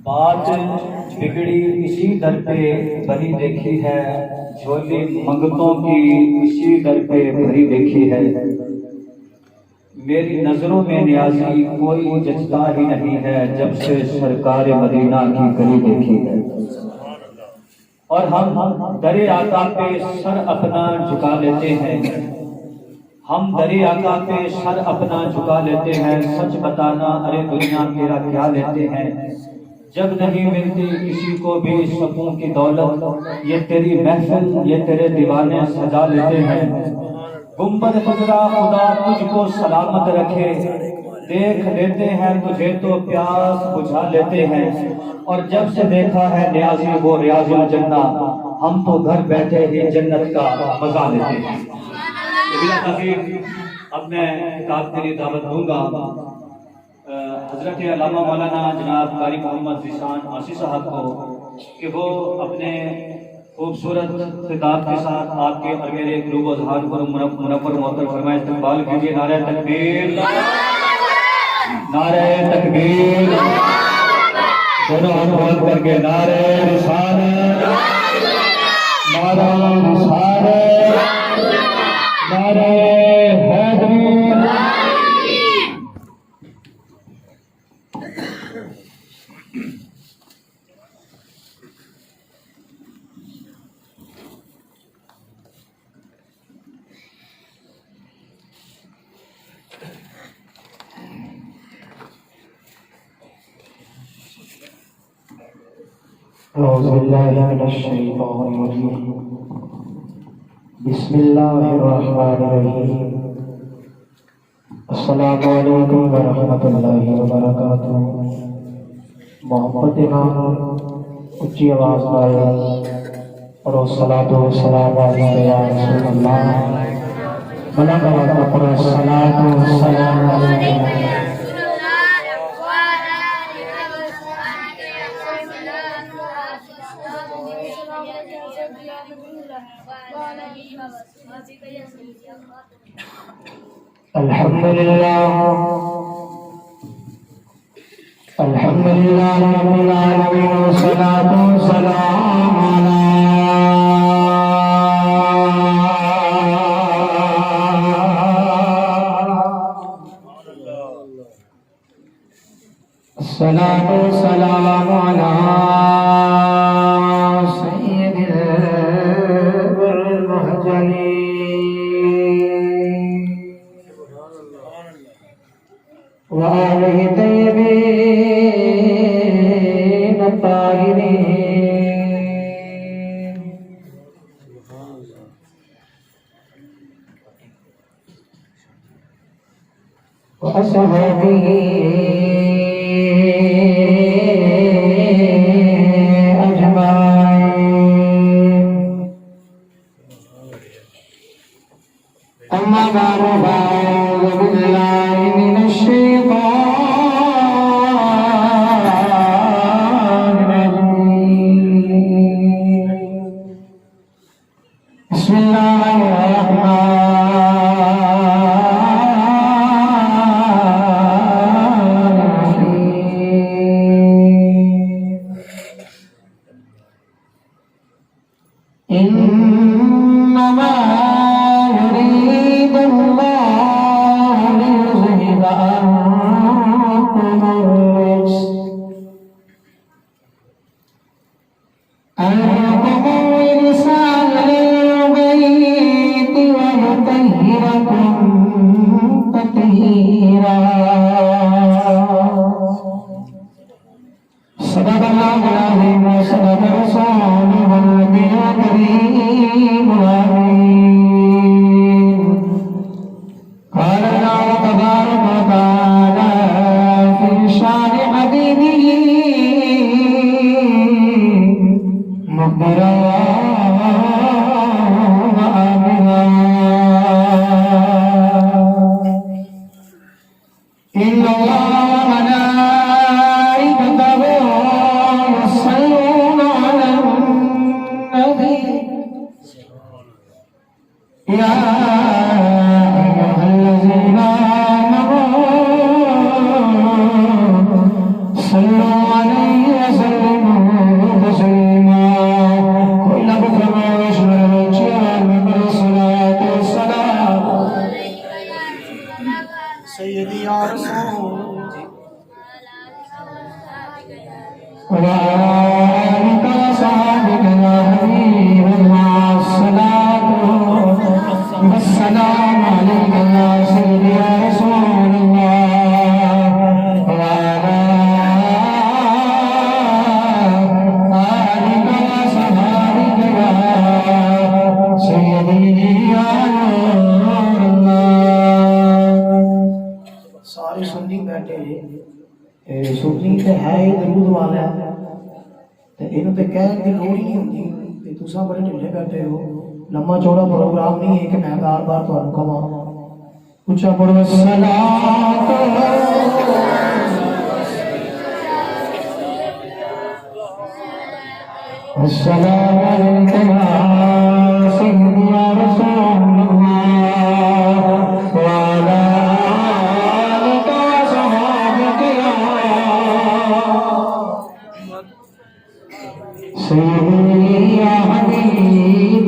बात बिगड़ी इसी दर पे बनी देखी है, झोली मंगतों की इसी दर पे भरी देखी है। मेरी नजरों में न्याजी कोई जचता ही नहीं है, जब से सरकार मदीना की गली देखी है। और हम दरे आका पे सर अपना झुका लेते हैं, हम दरे आका पे सर अपना झुका लेते हैं। सच बताना अरे दुनिया तेरा क्या लेते हैं, जब नहीं मिलती किसी को भी सुकून की दौलत, ये तेरी महफिल ये तेरे दीवाने सजा लेते हैं। गुंबद खुजरा खुदा तुझको सलामत रखे, देख लेते हैं तुझे तो प्यास बुझा लेते हैं। और जब से देखा है न्याजी वो रियाजुल जन्ना, हम तो घर बैठे ही जन्नत का मजा लेते हैं। अब मैं किताब के लिए दावत दूंगा हजरत अल्लामा मौलाना जनाब कारी मोहम्मद ज़ीशान आसी साहब को कि वो अपने खूबसूरत खिताब के साथ आपके और मेरे गुरूब अज़हान पर मुनव्वर मोहतर फरमाए इस्तकबाल कीजिए। नारे तकबीर, नारे तकबीर, दोनों हाथ करके नारे रिसालत, नारे रिसालत, नारे हैदरी। बिस्मिल्लाहिर्रहमानिर्रहीम। अस्सलामु अलैकुम वरहमतुल्लाहि वबरकातुहू। मोहब्बत नाम ऊंची आवाज वाले और सलातो सलाम अलैहि या रसूलल्लाह। बुलंद आवाज में पढ़ो सलातो सलाम अलैहि। अल्हम्दुलिल्लाह अल्हम्दुलिल्लाह रब्बिल आलमीन वस्सलातु वस्सलामु अला सलातु वस्सलामु अला सय्यिदिल मुरसलीन वालिहि तय्यबीन ताहिरीन व असहाबिही अजमाइन। अम्मा बादु फ़अऊज़ु बिल्लाहि मिनश शैतानिर रजीम। बिस्मिल्लाहिर्रहमानिर्रहीम। इन्नमा युरीदुल्लाहु लियुज़हिबा अन्कुमुर रिज्स अहलल बैति व युतहिरकुम तत्हीरा। सदक़ल्लाहु अज़ीम व सदक़ रसूलुहुल नबियुल करीमुल अमीन। क़ाल अल्लाहु तबारक व तआला फ़ी शानि हबीबिही मुख़बिरन व आमिना। इन्नल्लाह व मलाइकतहु युस्सल्लूना अलन नबी या अय्युहल्लज़ीना आमनू सैयदी या रसूल وعليك صادق يا حبيب الله الصلاة والسلام عليك يا سيدي يا رسول الله وعلى آلك وصحبك يا سيدي يا نور الله सारे सुन्नी बैठे सुन्नी तो है ही दरूद वाला ते इन्हों ते कहने की लोड़ ही नहीं होती ते तुसा बड़े ढिले बैठे हो लम्मा चौड़ा प्रोग्राम नहीं है कि मैं बार बार तुहानू कहां उच्चा पढ़ो सलात السلام عليك يا سيدي يا رسول الله وعلى آلك وصحبك يا سيدي يا حبيب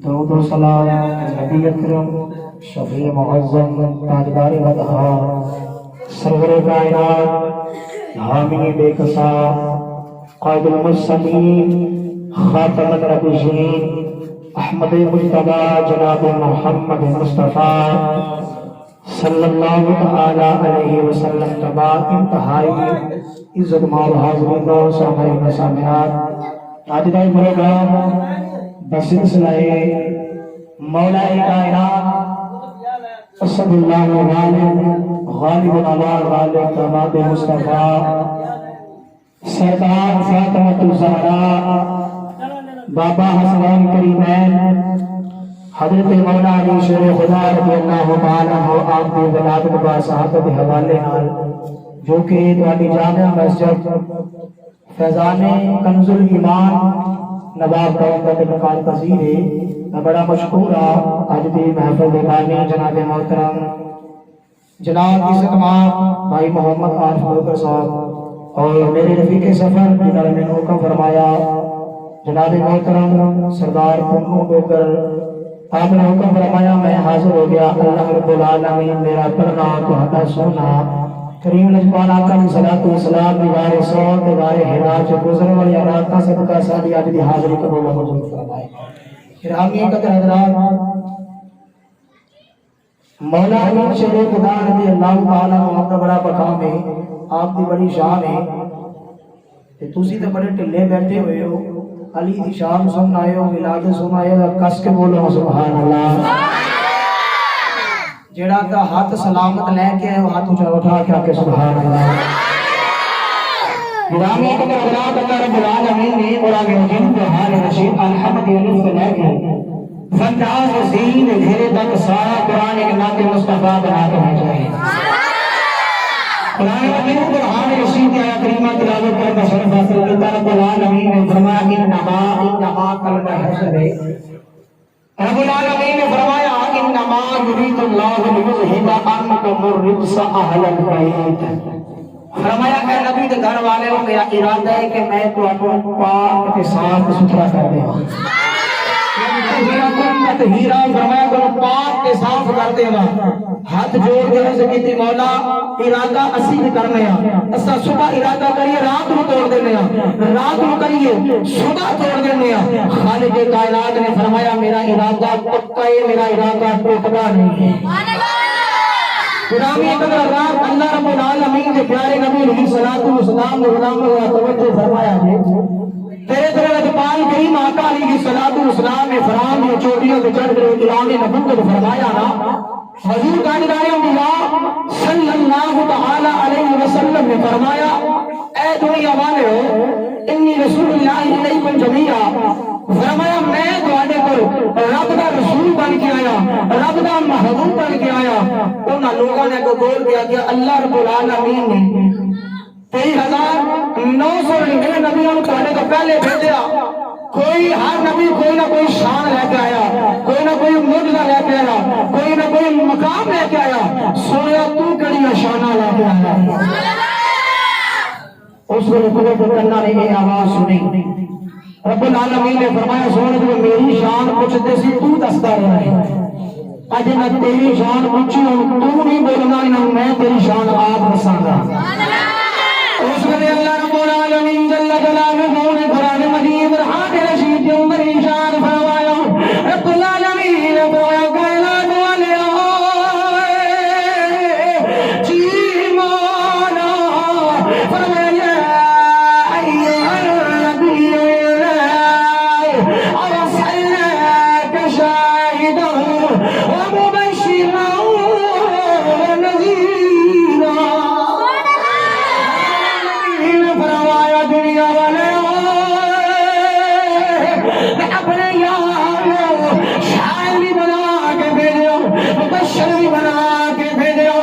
दरूद व सलाम नबी अकरम शफी मुअज़्ज़म ताजदार वदहार सरवर कायनात हामी बेकसा क़ाइदुल मुरसलीन खातमुन नबिय्यीन अहमद मुज्तबा जनाब मोहम्मद मुस्तफ़ा सल्लल्लाहु तआला अलैहि वसल्लम तबा इंतहाई इज्जत माल हाज़रीन और सामईन व सामियात आज का प्रोग्राम बसिलसिलाए मौलाए कायनात असदुल्लाह गालिब गालिब अला गालिब दामाद मुस्तफ़ा सरदार फातिमा ज़हरा बाबा हसनैन करीमैन हजरत मौला अली शेर खुदा रज़ियल्लाहु तआला अन्हु आप दी वलादत व सहाबत के हवाले नाल जो कि तुहाडी जामिया मस्जिद फैजाने कंजुल ईमान नवाब कौम का इंतकाल पसीर है। मैं बड़ा मशकूर हाँ अज दी महफिल दे बानी जनाब मोहतरम जनाब इज्जत मां भाई मोहम्मद आरिफ होकर साहब और मेरे रफीक सफर जिन्होंने मैंने हुक्म फरमाया जनाब मोहतरम सरदार पुन्नू डोगर आपने हुक्म फरमाया मैं हाजिर हो गया। अल्लाह रब्बुल आलमीन मेरा पढ़ना तुहाडा सुनना करीम लजमान आका दी सलातो व सलाम दीवारे सौत दीवारे हिरा च गुजरन वाली रातां सदका साडी अज दी हाजिरी कबूल मंजूर फरमाए। गिरामी कदर हज़रात मौला अली शेर खुदा रज़ी अल्लाह तआला अन्हु का बड़ा मकाम है, आप दी बड़ी शान है ते तुसी ते बड़े ढिले बैठे हुए हो। अली दी शान सुन आए हो, विलादत सुन आए हो, कस के बोलो सुभान अल्लाह। जेड़ा दा हाथ सलामत लेके आए हो हाथ ऊंचा उठा के आके सुभान अल्लाह। गिरामी के हज़रात अल्लाह रब्बुल आलमीन ने कुरान मजीद में हाल रशीद अल्हम्दुलिल्लाह से लेके फंदाज ज़ीन घेरे तक सारा कुरान एक नाते मुस्तफा बना के भेजा है। कुरान मजीद में हाल रशीद आया करीमा तिलावत करके शरफ हासिल किया। रब्बुल आलमीन ने फरमाया इन्नमा कलमा हसरे रब्बुल आलमीन ने फरमाया इन्नमा युरीदुल्लाहु लियुज़हिबा अन्कुम रिज्स अहलल बैत। फरमाया कि नबी के घर वाले हो मेरा इरादा है कि मैं तुहानू पाक ते साफ सुथरा कर देवां। हीरा फरमाया करो पाक के साफ कर देवां। हाथ जोड़ के अर्ज की मौला इरादा असी भी करने असा सुबह इरादा करिए रात को तोड़ देने रात को करिए सुबह तोड़ देने। खालिक कायनात ने फरमाया मेरा इरादा पक्का है, मेरा इरादा टूटता नहीं है। गुलामी अगर रात अल्लाह रब्बुल आलमीन के प्यारे नबी अलैहि सलातो व सलाम ने गुलाम को तवज्जो फरमाया है। तेरे तेरे रजपाल करीम आका अलैहि सलातो व सलाम ने फराम की चोटियों पे चढ़ कर इलाने नबूवत फरमाया ना हजूर ताजदार अंबिया सल्लल्लाहु तआला अलैहि वसल्लम ने फरमाया ऐ दुनिया वाले हो इन्नी रसूलुल्लाह इलैकुम जमीआ। फरमाया मैं तुम्हारे को रब दा रसूल बन के आया, रब दा महबूब बन के आया। उन लोगों ने को बोल दिया कि अल्लाह रब्बुल आलमीन ने 23,999 नबियों को तुम्हारे को पहले भेजा। कोई हर नबी कोई ना कोई शान लेके आया, कोई ना कोई मुजज़ा लेके आया, कोई ना कोई मकाम लेके आया। सोया तू कड़ी शाना लेके आया। उस वक्त कन्ना ने ये आवाज सुनी। रब्बुल आलमीन ने फरमाया सोने जो मेरी शान पूछते सी तू दसदा रहा है। अज मैं तेरी शान पूछी हूं तू नहीं बोलना ना मैं तेरी शान आप दसांगा। उस वक्त अल्लाह रब्बुल आलमीन जल्ल जलालुहु ने कुरान मजीद और हाथ रशीद के अंदर इरशाद फरमाया रब्बुल आलमीन ने फरमाया कायनात वाले जी मौला फरमाया अय्युहल नबी अरसलनाक शाहिदन व मुबश्शिरन व नज़ीरा। फरमाया दुनिया वाले अपने यहाँ शायर भी बना के भेजो, मुबश्शिर भी बना के भेजो।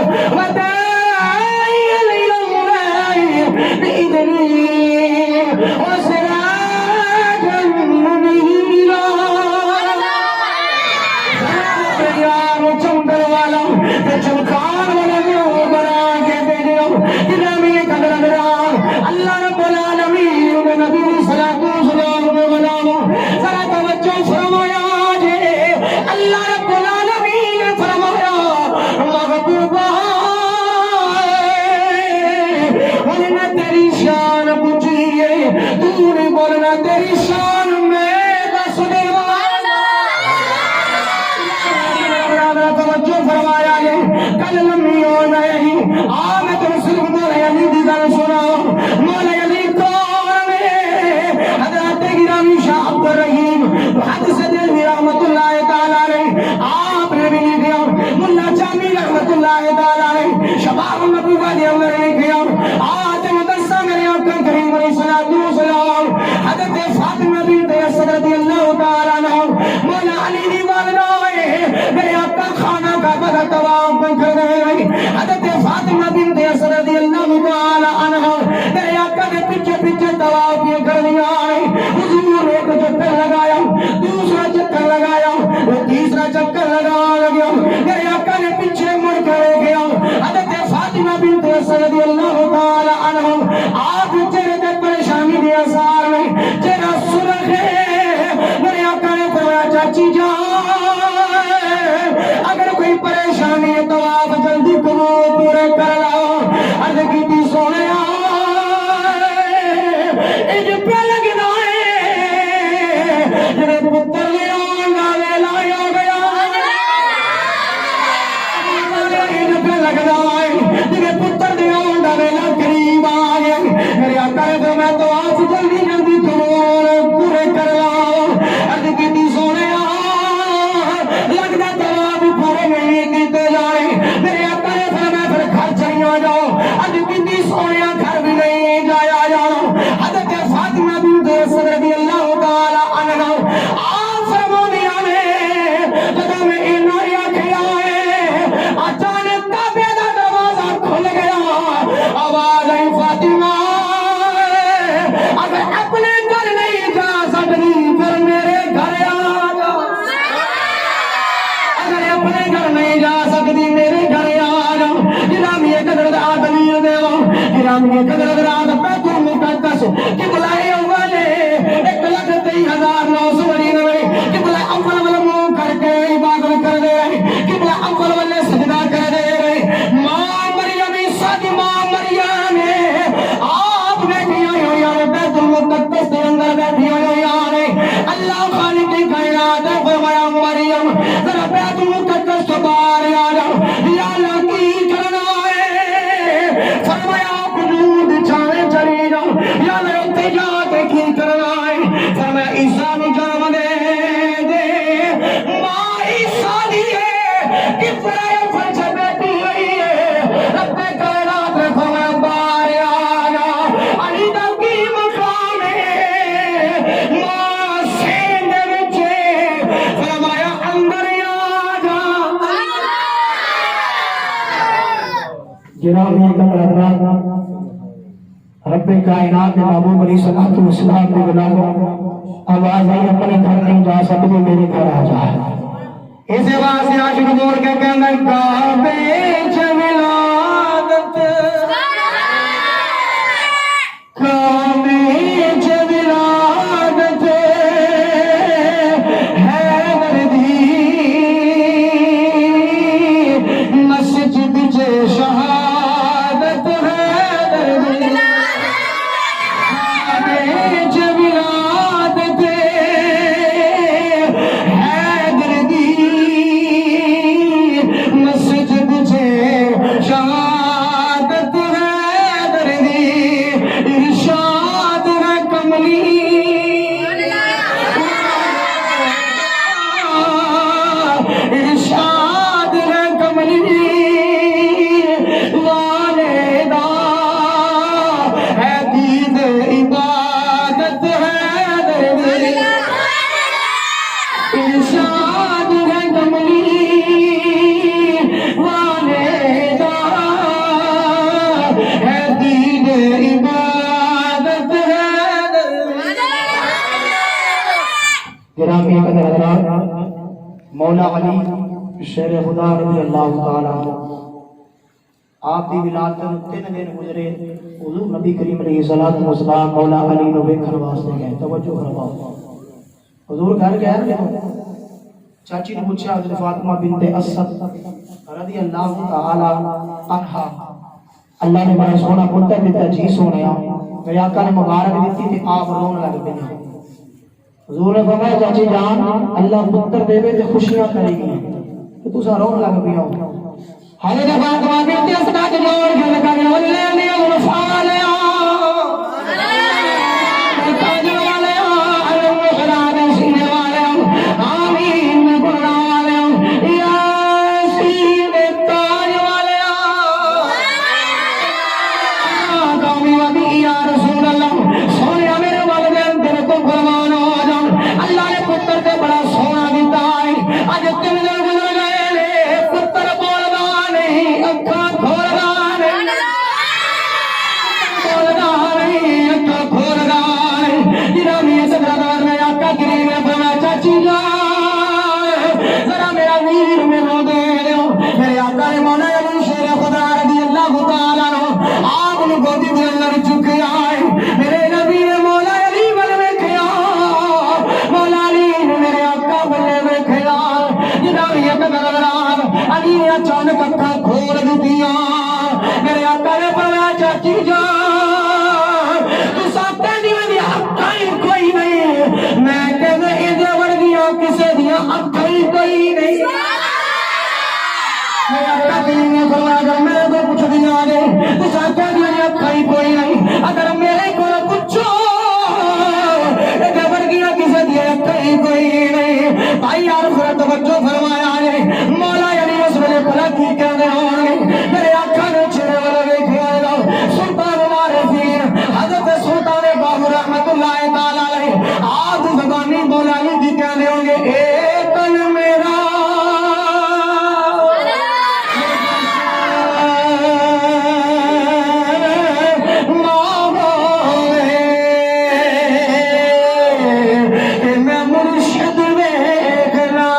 चंदर वाला चमकार वाला बना के भेजो। अल्लाह रब्बुल आलमीन नबी सल्लल्लाहु अलैहि वसल्लम तवज्जो फरमाया है कल लम्मी हो जाएगी आ मैं तुम सिर्फ मौला अली दी गल सुनाओ मौला अली कौन है हजरत गिरामी शाह अब्दुल रहीम मुहद्दिस दिल्ली रहमतुल्लाह तआला अलैह आपने भी लिखा मुल्ला जामी रहमतुल्लाह तआला अलैह शबाब नबूवा दे अंदर लिखा आज मुदस्सा मेरे आका करीम अलैहिस्सलातु वस्सलाम हजरत फातिमा बिन्त असद रदियल्लाहु तआला अन्हा मौला अली दी वालिदा है मेरे आका खाना काबा का तवाफ कर रहे हैं हजरत फातिमा बिन्त असद रदियल्लाहु तआला अन्हा मेरे आका ने पीछे पीछे तवाफ ये कर लिया है हुजूर एक चक्कर लगाया दूसरा चक्कर लगाया वो तीसरा चक्कर लगा गया मेरे आका ने पीछे मुड़ कर गया हजरत फातिमा बिन्त असद रदियल्लाहु तआला अन्हा आप चेहरे पे परेशानी के आसार में चेहरा सुर्ख है मेरे आका ने फरमाया चाची जान अगर कोई परेशानी है तो आप जल्दी करो पूरे कर लाओ अर्ज की सोने इज पे लगना है जरे पुत्र ले वेला हो गया इज पे लगना है जरे पुत्र दे वेला करीब आ गया मेरे आका ने फरमाया तो आप जल्दी जल्दी करो पूरे कर लाओ अर्ज की सोने लगता तो आप पूरे नहीं कीते जाए मेरे आका ने फरमाया फिर घर चलिए जाओ अर्ज की सोने घर भी नहीं जाया जाना हजरत फातिमा बिन्त असद रदियल्लाहु तआला अन्हा आप फरमानिया ने जब मैं इन्ना आखिया है अचानक काबे दा दरवाजा खुल गया आवाज आई फातिमा अगर अपने घर नहीं जा सकती फिर मेरे घर आ जाओ अगर अपने घर नहीं जा सकती मेरे घर आ जाओ गिरामी कदर दलील देवो गिरामी कदर रात बैतुल मुकद्दस कि बुलाए वाले 1,23,999 कि बुलाए अव्वल वाला मुंह करके इबादत कर दे कि बुलाए अव्वल वाले सजदा कर दे मां मरियम सादी मां मरियम आप बैठी हुई है बैतुल मुकद्दस के अंदर बैठी हुई है अल्लाह खालिक कायनात ने फरमाया मरियम जरा बैतुल मुकद्दस से बाहर आ जाओ या अल्लाह की करना है फरमाया कुनूद छावे चली जाओ या अल्लाह उत्ते जाके की करना है फरमाया ईसा ने जन्म दे मां ईसा दी है कि फराया फंस बैठी हुई है रब्बे कायनात ने फरमाया बाहर आ जा अली दा की मकाम है मां सेन दे विच फरमाया अंदर आ जा गिरामी कदर रात रब्बे कायनात ने महबूब अलैहिस्सलातु वस्सलाम के गुलामों आवाज आई अपने घर नहीं जा सकते मेरे घर आ जा इसे वास्ते आशिक बोल के कहना काबे च विलादत काबे च विलादत है वर्दी मस्जिद च शहादत है दर्दी गिरामी कदर मौला अली शेर खुदा रज़ियल्लाहु ताला आप दी विलादत 3 दिन गुजरे हुजूर नबी करीम अलैहिस्सलातु वस्सलाम मौला अली नु देखण वास्ते गए तवज्जो फरमाओ हुजूर घर गए ना चाची ने पूछा हज़रत फातिमा बिन्त असद रज़ियल्लाहु ताला अन्हा अल्लाह ने बड़ा सोना पुत्र दिता जी सोनिया मेरे आका ने मुबारक दी थी आप रोन लग पे हुजूर ने फरमाया चाची जान अल्लाह पुत्र देवे ते खुशियां करेगी तो तुसा रोन लग पिया हरे दफा कमा बेटे सदा जोड़ के लगा के बोले ने उन फाले ताज वाले अरे मुखरा ने सीने वाले आमीन गुना वाले यासीन ताज वाले कौमी वदी या रसूल अल्लाह सोने मेरे वालिदैन तेरे को फरमान हो जाओ अल्लाह ने पुत्र से बड़ा सोना दिता है आज तुम लोग गुजर गए ने पुत्र बोलदा नहीं अखा खोलदा नहीं अखा खोलदा नहीं जिना भी इस दरबार में आका करीम ने फरमाया चाची जान जरा मेरा वीर में रो दे दो मेरे आका ने मौला अली शेर खुदा रज़ी अल्लाह तआला नो आपने गोदी दे अंदर चुक आए मेरे नबी ने मौला अली बल वेखया मौला अली ने मेरे आका बल्ले वेखया जिना भी एक दरबार अली ने अचानक अखा खोल दिया मेरे आका ने फरमाया चाची जान तू साथे दी मेरी अखा ही कोई नहीं मैं कहने इधर वर्गियां किसे दियां अखा ही कोई नहीं मेरा आका करीम ने फरमाया अगर मेरे को कुछ दिया दे तो साथे दी मेरी अखा ही कोई नहीं अगर मेरे को पूछो इधर वर्गियां किसे दियां अखा ही कोई नहीं भाई यार फिर तवज्जो फरमाया ने मौला अली उस वेले भला की कहते होंगे मेरे आका ने चेहरे वाले वेखिया सुल्तान मारिफीन हजरत सुल्तान बाबू रहमतुल्लाह तआला अलैहि आज ज़बानी मौला अली जी कहते होंगे ए तन मेरा मैं मुर्शिद वेखना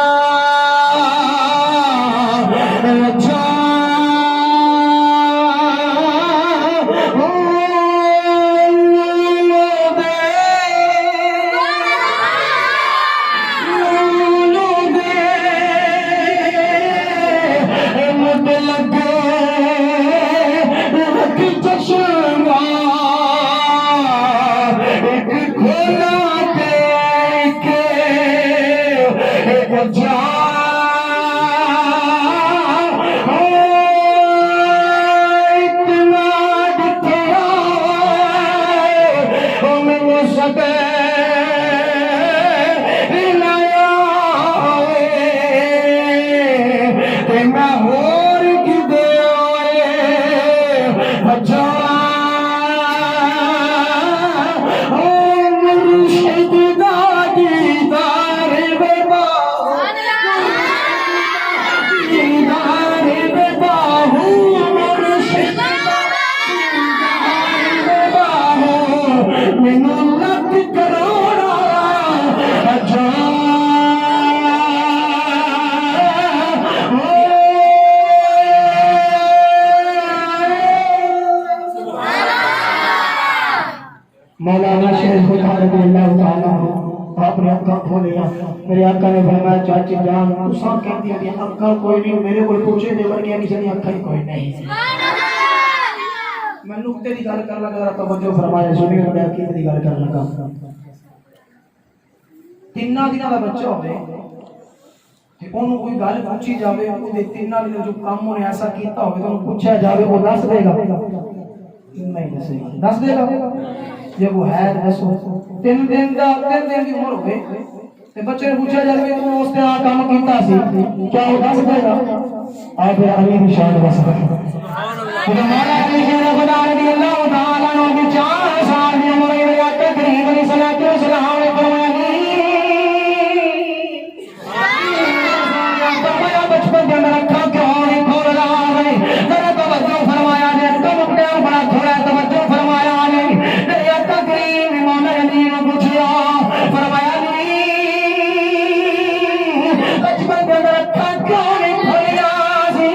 मौलाना शेर खुदा रज़ी अल्लाह तआला आपने अक्का खोलिया मेरे आका ने फरमाया चाची जान तुसा कहती है अक्का कोई नहीं मेरे को पूछे दे वर्गियां किसी दी अक्का ही कोई नहीं मैं नुक्ते दी गल कर लगा तवज्जो फरमाया सुनियो मैं अकीदे दी गल कर लगा तिन्ना दिना दा बच्चा होवे ते ओनु कोई गल पूछी जावे ओदे तिन्ना दिन जो काम ओने ऐसा कीता होवे तो पूछा जावे वो दस देगा नहीं दस देगा जब वो है दसो 3 दिन की उम्र होवे ते बच्चे ने पूछा जावे तू उसने आ काम कीता सी क्या वो दस देगा आ फिर अली की शान बस सुभान अल्लाह मौला अली शेर खुदा रज़ी अल्लाह तआला नो की 4 साल की उम्र में आके करीम अली सल्लल्लाहु अलैहि वसल्लम ने फरमाया बचपन के अंदर अखा क्यों नहीं खोल रहा है जरा तवज्जो फरमाया ने कम उठा बड़ा थोड़ा तवज्जो फरमाया ने मेरे आका करीम ने मौला अली ने पूछा फरमाया बचपन के अंदर अखा क्यों नहीं खोलिया सी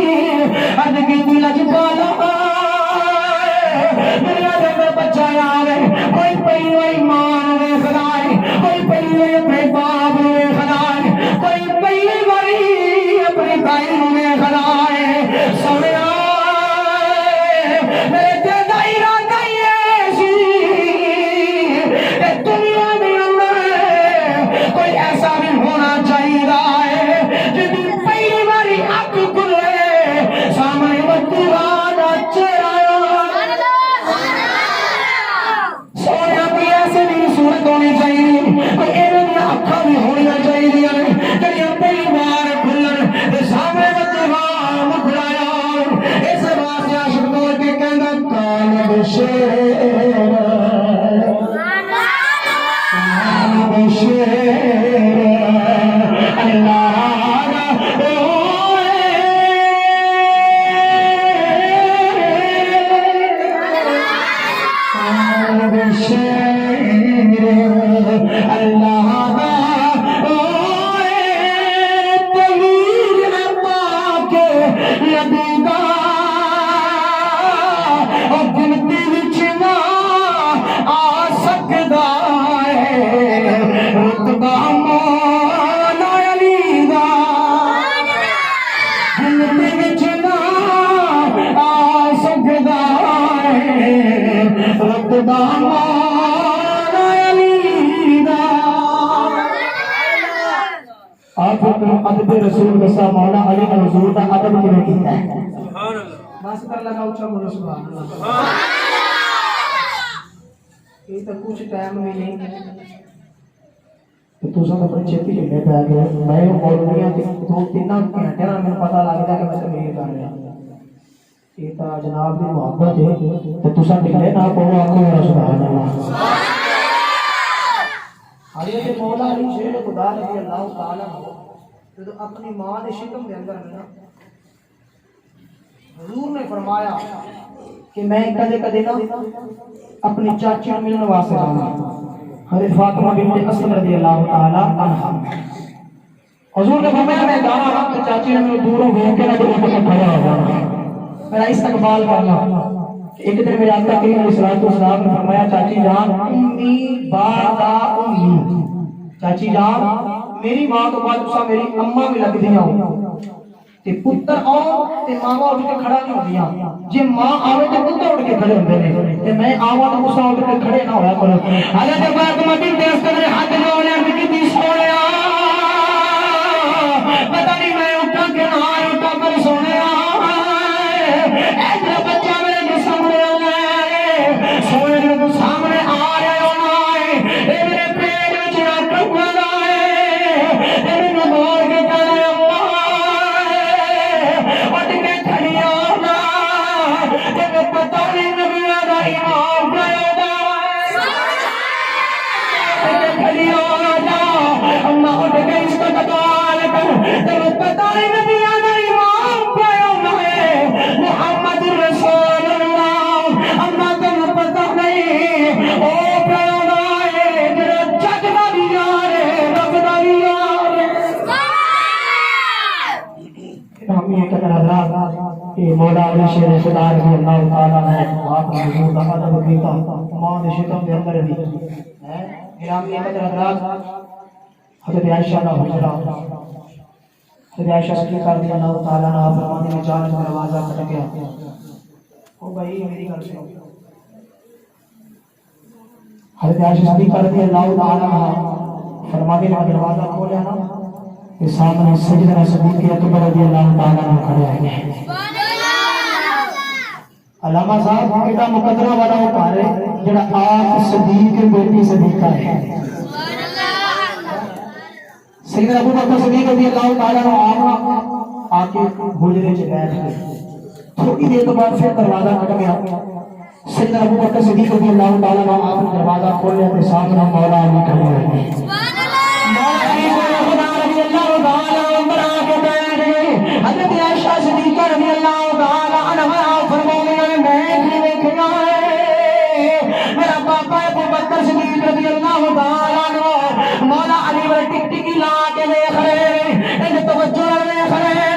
अर्ज की दिल पाला दुनिया के अंदर बच्चा आवे कोई पहली ईमान वे खदाए कोई पहली अपने बाप वे खदाए कोई पहली बारी अपनी ताई में खदाए सोने मेरे ते दायरा कहिए सी दुनिया में अंदर कोई ऐसा भी होना चाहिए जिसकी पहली बारी यदीदा और गिनती विच ना आ सकदा है रुतबा मौला अली दा गिनती विच ना आ सकदा है रुतबा मौला अली दा आप अदब रसूल दसा मौला अली ने हुजूर दा अदब किवें कीता है बस कर लगा उच्चा बोलो सुभान अल्लाह ये तो कुछ टाइम भी नहीं तो तुसा तो अपनी छेती ढिले पै गए मैं मौलवियां ते दो तीन घंटे ना मैं पता लगदा कि मैं तकरीर कर रहा ये तो जनाब दी मोहब्बत है तो तुसा ढिले ना पवो आखो मेरा सुभान अल्लाह हज़रत मौला अली शेर खुदा रज़ी अल्लाह तआला जो अपनी मां दे शिकम दे अंदर है ना हुजूर ने फरमाया कि मैं कदे कदे ना अपनी चाची को मिलने वास्ते जाऊंगा हज़रत फातिमा बिन्त असद रज़ी अल्लाह तआला अन्हा हुजूर ने फरमाया मैं जाना तो चाची ने मेरे दूरों हो के ना तो खड़ा हो जाना मेरा इस्तकबाल करना एक दिन मेरे आका करीम अलैहिस्सलातु वस्सलाम ने फरमाया चाची जान उम्मी बादा उम्मी चाची जान मेरी मां तो बाद तुसा मेरी अम्मा भी लगदियां हो ते पुत्र आओ ते मावा उठ के खड़ा नहीं होंदियां जे मां आवे ते पुत्र उठ के खड़े होंदे ने ते मैं आवा तो तुसा उठ के खड़े ना होया करो हज़रत फातिमा बिन्त असद ने हाथ जोड़े अर्ज कीती सोनिया पता नहीं मैं उठा के ना उठा पर सोनिया ऐसा बच्चा मेरे सामने आना है सोने जो सामने आ रहे हो ना है ये मेरे पेट में चिराग रखना है ये मेरे मोर के कहना अम्मा उठ के खड़ी होना तेरे पता नहीं नबिया दा इमाम कयोगा खड़ी होना अम्मा उठ के इसको तकाल कर तेरे पता नहीं नबिया दा इमाम कयोगा मोहम्मद रसूल अल्लाह अम्मा तेरे पता नहीं ओ कयोगा तेरा जग दा भी यार है रब दा भी यार है हम ये कहना हज़रात ये मौला अली शेर खुदा रज़ी अल्लाह तआला ने आप हुजूर दा अदब कीता मां दे शिकम दे अंदर भी है गिरामी कहना हज़रात हज़रत आयशा दा हुजरा हज़रत आयशा सिद्दीक़ा रज़ी अल्लाह तआला ने फरमाने में जान दरवाजा खट गया ओ भाई मेरी गल सुनो हज़रत आयशा सिद्दीक़ा रज़ी अल्लाह तआला फरमाने में दरवाजा खोला ना के सामने सैयदना सिद्दीक़ अकबर रज़ी अल्लाह तआला ने खड़े हैं सुभान अल्लाह अल्लामा साहब कितना मुकद्दरा वाला उतार है जेड़ा आप सिद्दीक़ बेटी सिद्दीक़ा है सुभान अल्लाह सैयदना अबू बकर सिद्दीक़ रज़ी अल्लाह तआला ने आके हुजरे च बैठ गए थोड़ी देर के बाद फिर दरवाजा खट गया सैयदना अबू बकर सिद्दीक़ रज़ी अल्लाह तआला ने आपने दरवाजा खोला तो सामने मौला अली खड़े हैं सुभान अल्लाह मौला अली खुदा रज़ी अल्लाह तआला अंबर आके बैठ गए हज़रत आयशा सिद्दीक़ा रज़ी अल्लाह तआला अन्हा फरमाने लगे मैं की देखना है मेरा पापा अबू बकर सिद्दीक़ रज़ी अल्लाह तआला ने मौला अली वाले टिक टिकी ला के देख रहे इन तवज्जो देख रहे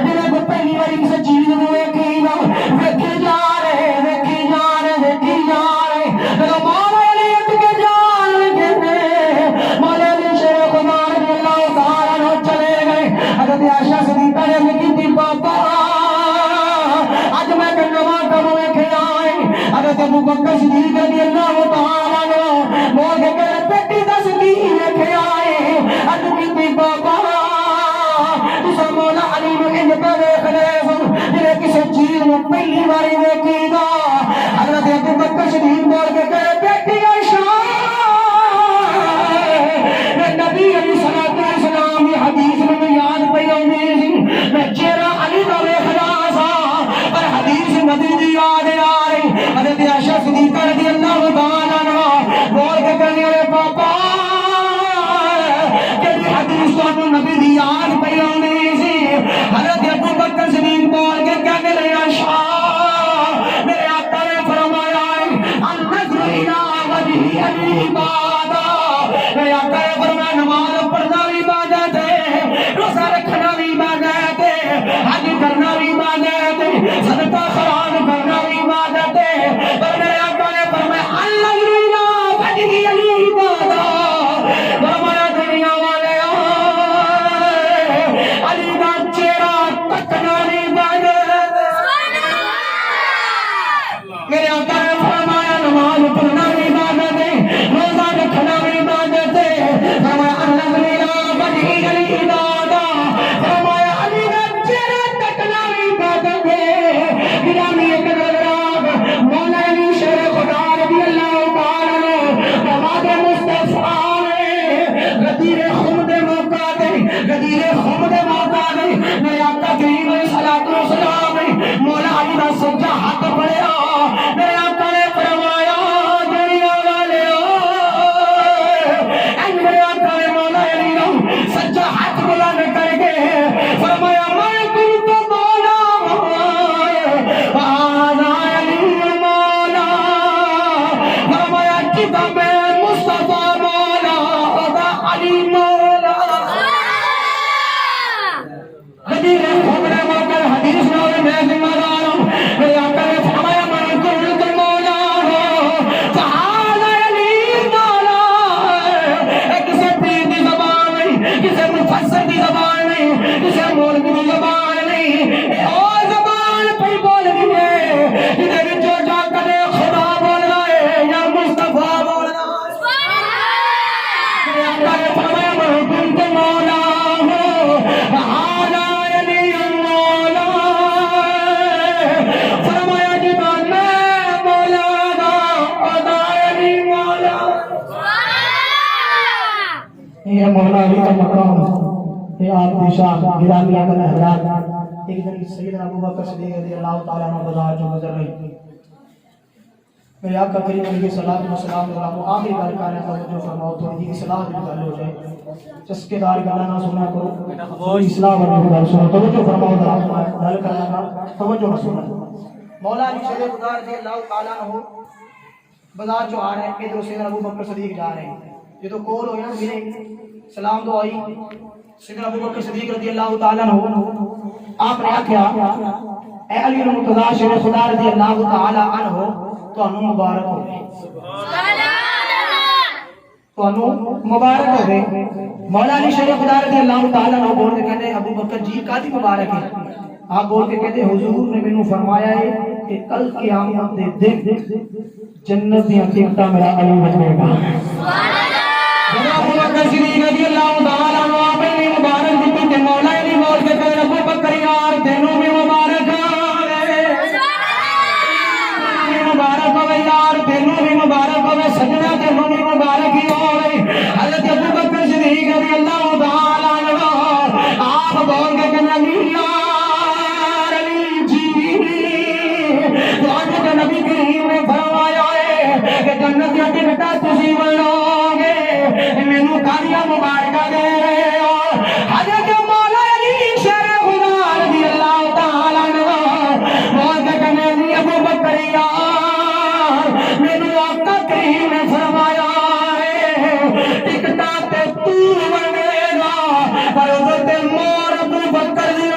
जिन्हें को पहली बार इस चीज को देखी ना देखे जा रहे देखी जा रहे देखी जा रहे मेरा मौला अली उठ के जान लगे मौला अली शेर खुदा रज़ी अल्लाह तआला ने चले गए हज़रत आयशा सिद्दीक़ा ने की पापा आज मैं नवा कब देखे आए हज़रत अबू बकर सिद्दीक़ रज़ी अल्लाह तआला ने बोल के कहे बेटी दस दी देखे आए आज की पापा तुसा मौला अली ने इन पे देख ले जिन्हें किसी चीज में पहली बार देखेगा हज़रत अबू बकर सिद्दीक़ बोल के कहे बेटी आयशा नबी अलैहिस्सलातु वस्सलाम की हदीस में याद पई आउंदी मैं चेहरा अली दा देख रहा सा पर हदीस नबी दी याद आ रही हज़रत आयशा सिद्दीक़ा रज़ी अल्लाह तआला अन्हा बोल के कहने वाले पापा कि हदीस तो नबी दी याद पई आउंदी सी हज़रत अबू बकर सिद्दीक़ बोल के कहने लगे आयशा मेरे आका ने फरमाया अन-नज़्र इला वजही अली इबादा मेरे आका ने फरमाया नमाज पढ़ना भी इबादत है रोज़ा रखना भी इबादत है हज करना मौला अली दा सज्जा हाथ पड़िया मेरे आका ने फरमाया दुनिया वाले मेरे आका ने मौला अली दा सज्जा हाथ बुलंद करके फरमाया मैं तुमको मौला आना अली मौला फरमाया किताब मुस्तफा मौला अली मौला हदीस घूमने मौका हदीस में मैं जिम्मेदार हूं मेरे आका ने फरमाया मैं तुमको मौला अली मौला किसी पीर की जबान नहीं किसी मुफस्सिर की जबान नहीं किसी मौलवी की जबान नहीं और जबान पे बोल दिए इधर जो जाकर खुदा बोल रहा है या मुस्तफा बोल रहा है मेरे आका ने फरमाया मैं तुमको मौला अली मौला फरमाया कि मैं मौला अली मौला ये मौला अली का मकाम ये आप दिशा गिरामी अकल हजरात एक दिन सैयदना अबू बकर सिद्दीक़ रज़ियल्लाहु ताला अन्हु बाजार जो गुजर रही मेरे आका करीम अलैहि सलाम व सलाम आखिरी बार का है जो फरमाओ थोड़ी सी इस्लाह की गल हो जाए चस्केदार गल्ला ना सुना करो वो इस्लाह वाली गल सुनो तवज्जो फरमाओ जरा गल करना तवज्जो सुनो मौला अली शेर खुदा रज़ियल्लाहु ताला अन्हु बाजार जो आ रहे हैं इधर सैयदना अबू बकर सिद्दीक़ जा रहे हैं ये तो कॉल हो ना मेरे सलाम तो आई सैयदना अबू बकर सिद्दीक़ रज़ियल्लाहु ताला अन्हु आपने आख्या ए अली मुर्तज़ा शेर खुदा रज़ियल्लाहु ताला अन्हु ਤੁਹਾਨੂੰ ਮੁਬਾਰਕ ਹੋਵੇ ਤੁਹਾਨੂੰ ਮੁਬਾਰਕ ਹੋਵੇ मौला अली शेर खुदा रज़ियल्लाहु ताला अन्हु बोल के कहते अबू बकर जी कादी मुबारक है आप बोल के कहते हुजूर ने मैनू फरमाया है कि कल क़यामत दे दिन जन्नत दी टिकटा मेरा अली बनेगा सुभान अल्लाह अबू बकर सिद्दीक़ रज़ियल्लाहु ताला अन्हु आपने मुबारक दी कि मौला अली बोल के कहते अबू बकर यार तेनू भी मुबारक मुबारक हो यार तेनू भी मुबारक हो सजना तेनू भी मुबारक ही हो हज़रत अबू बकर सिद्दीक़ रज़ियल्लाहु ताला अन्हु आप बोल के कहना यार अली जी तो नबी करीम ने फरमाया है कि जन्नत दी टिकट तुसी बनोगे मैनू कादियां मुबारक दे रहे हो हज़रत मौला अली शेर खुदा रज़ियल्लाहु ताला अन्हु बोल के कहना अबू बकर यार मैनू आका करीम ने फरमाया टिकटा ते तू बनेगा पर उधर मोर अबू बकर दी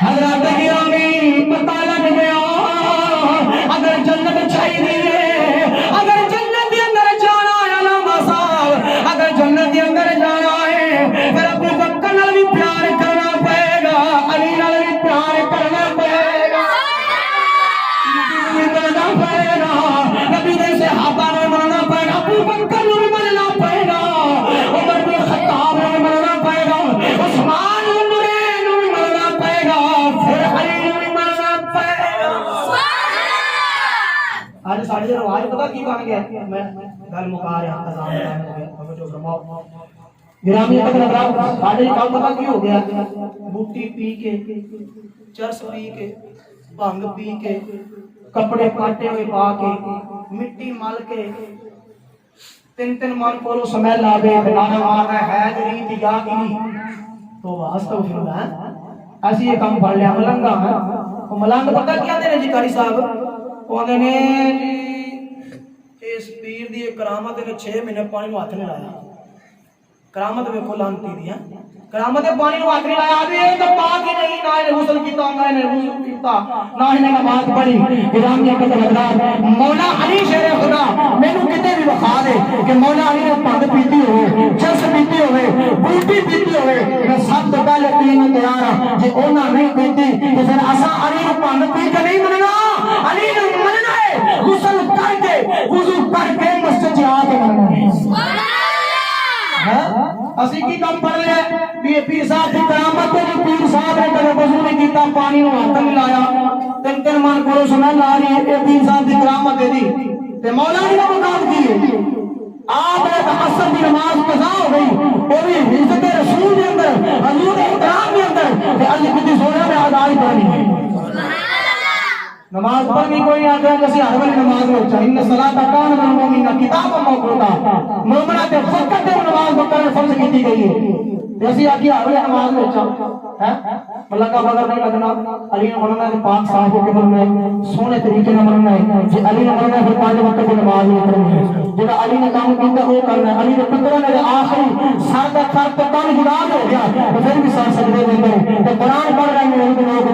हज़रत गिरामी पता लग गया अगर जन्नत चाहिए अगर जन्नत के अंदर जाना है अलामा साहब अगर जन्नत के अंदर जाना है फिर अबू बकर नाल भी प्यार करना पड़ेगा अली नाल भी प्यार करना पड़ेगा नबी ने सहाबा ने मानना पड़ेगा अबू बकर ने मानना पड़ेगा उमर बिन खत्ताब ने मानना पड़ेगा उस्मान ने मानना पड़ेगा फिर अली ने मानना पड़ेगा आज साढ़े रिवाज पता की बन गया मैं गल मुका रहा अजान हो गया तवज्जो फरमाओ गिरामी तक लगा साढ़े काम पता की हो गया बूटी पी के चरस पी के भंग पी के कपड़े पाटे हुए पा के मिट्टी मल के तीन तीन मन को स्मैल आवे नारा मारना है रीति गागी तो अस्तगफिरुल्लाह ऐसी ये काम पढ़ लिया मलंगा है वो मलंग पता क्या दे जी कारी साहब वो आंदे ने जी इस पीर दी करामत ने 6 महीने पानी में हाथ नहीं लाया करामत वेखो लांती दी है करामत पानी में हाथ नहीं लाया अभी ये तो पाक ही नहीं ना इन्हें गुस्ल कीता ना इन्हें वुजू कीता ना इन्हें नमाज पढ़ी गिरामी के लगदा मौला अली शेर खुदा मैनू किते भी वखा दे कि मौला अली ने भंग पीती होवे चरस पीती होवे बूटी पीती होवे मैं सब तो पहले पीने तैयार हां जे ओना नहीं पीती तो फिर असा अली ने भंग पी के नहीं मनना अली ने मनना है गुस्ल करके वुजू करके मस्जिद जा के मनना है सुभान अल्लाह असी की काम पढ़ लिया पीर साहब की करामत है जो पीर साहब ने कभी वजू नहीं किया पानी में हाथ नहीं लाया तीन तीन मन करो सुना ला रही है पीर साहब की करामत है दी ते मौला ने वो काम की है आप ने असर की नमाज कज़ा हो गई वो भी इज्जत रसूल के अंदर हजूर इकराम के अंदर ते अली की नमाज पढ़नी है नमाज पढ़नी कोई आते हैं जैसे हर वाली नमाज हो चाहिए इन सलात कान में मोमिन किताब मौजूदा मोमना ते वक्त ते नमाज बकर फर्ज की गई है जैसे आकी हर वाली नमाज हो चाहिए हैं मलंगा बगर नहीं लगना अली ने मरना है पाक साहब के मरना है सोने तरीके से मरना है जे अली ने मरना है फिर 5 वक्त की नमाज नहीं पढ़नी है जेड़ा अली ने काम किया वो करना है अली ने पुत्र ने आखिरी सर का सर तो कान जुलाब हो गया तो फिर भी सर सजदे देते हैं तो कुरान पढ़ रहे हैं उनके लोग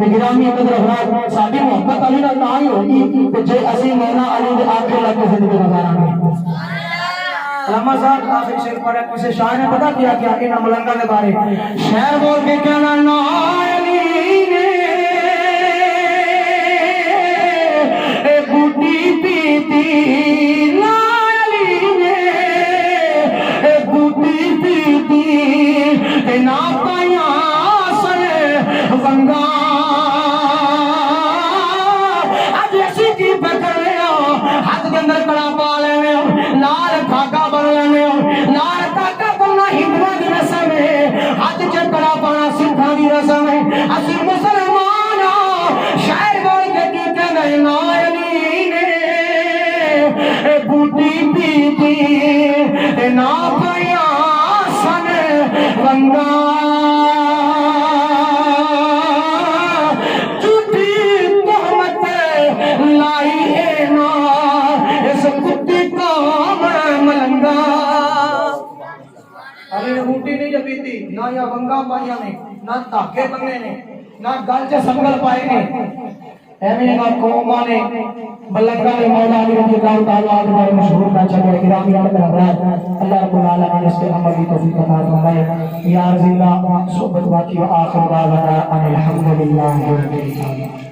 ते गिरामी कदर अखलाक साडी मोहब्बत अली नाल ना ही होगी तो जे असि मौला अली दे आगे लग के जिंदगी गुजारांगे अल्लामा साहब आखिर शेर पढ़ा किसी शायर ने पता किया क्या इन मलंगा के बारे शेर बोल के कहना ना अली ने ए बूटी पीती ना अली ने ए बूटी पीती ए ना पाया सर वंगा आज ऐसी की पकड़ लियो हाथ के अंदर कड़ा पा लेने लाल धागा बन लेने लाल धागा बनना हिंदुओं की रस्म है हाथ च कड़ा पाना सिखों की रस्म है असि मुसलमान शायर बोल के की कहने ना अली ने ए बूटी पीती ए ना पाया सन वंगा बूटी नहीं जबीती ना या वंगा पाइया ने ना धागे बंगे ने ना गल च संगल पाए ने एवें ना कौमा ने मलंगा ने मौला अली रजी अल्लाह तआला अन्हु मशहूर का चले गिरामी अल्लाह रब्बुल आलमीन इसके अमल की तौफीक अता फरमाए या जिंदा सुबह बाकी व आखिर दावाना अनिल हम्दुलिल्लाह रब्बिल आलमीन।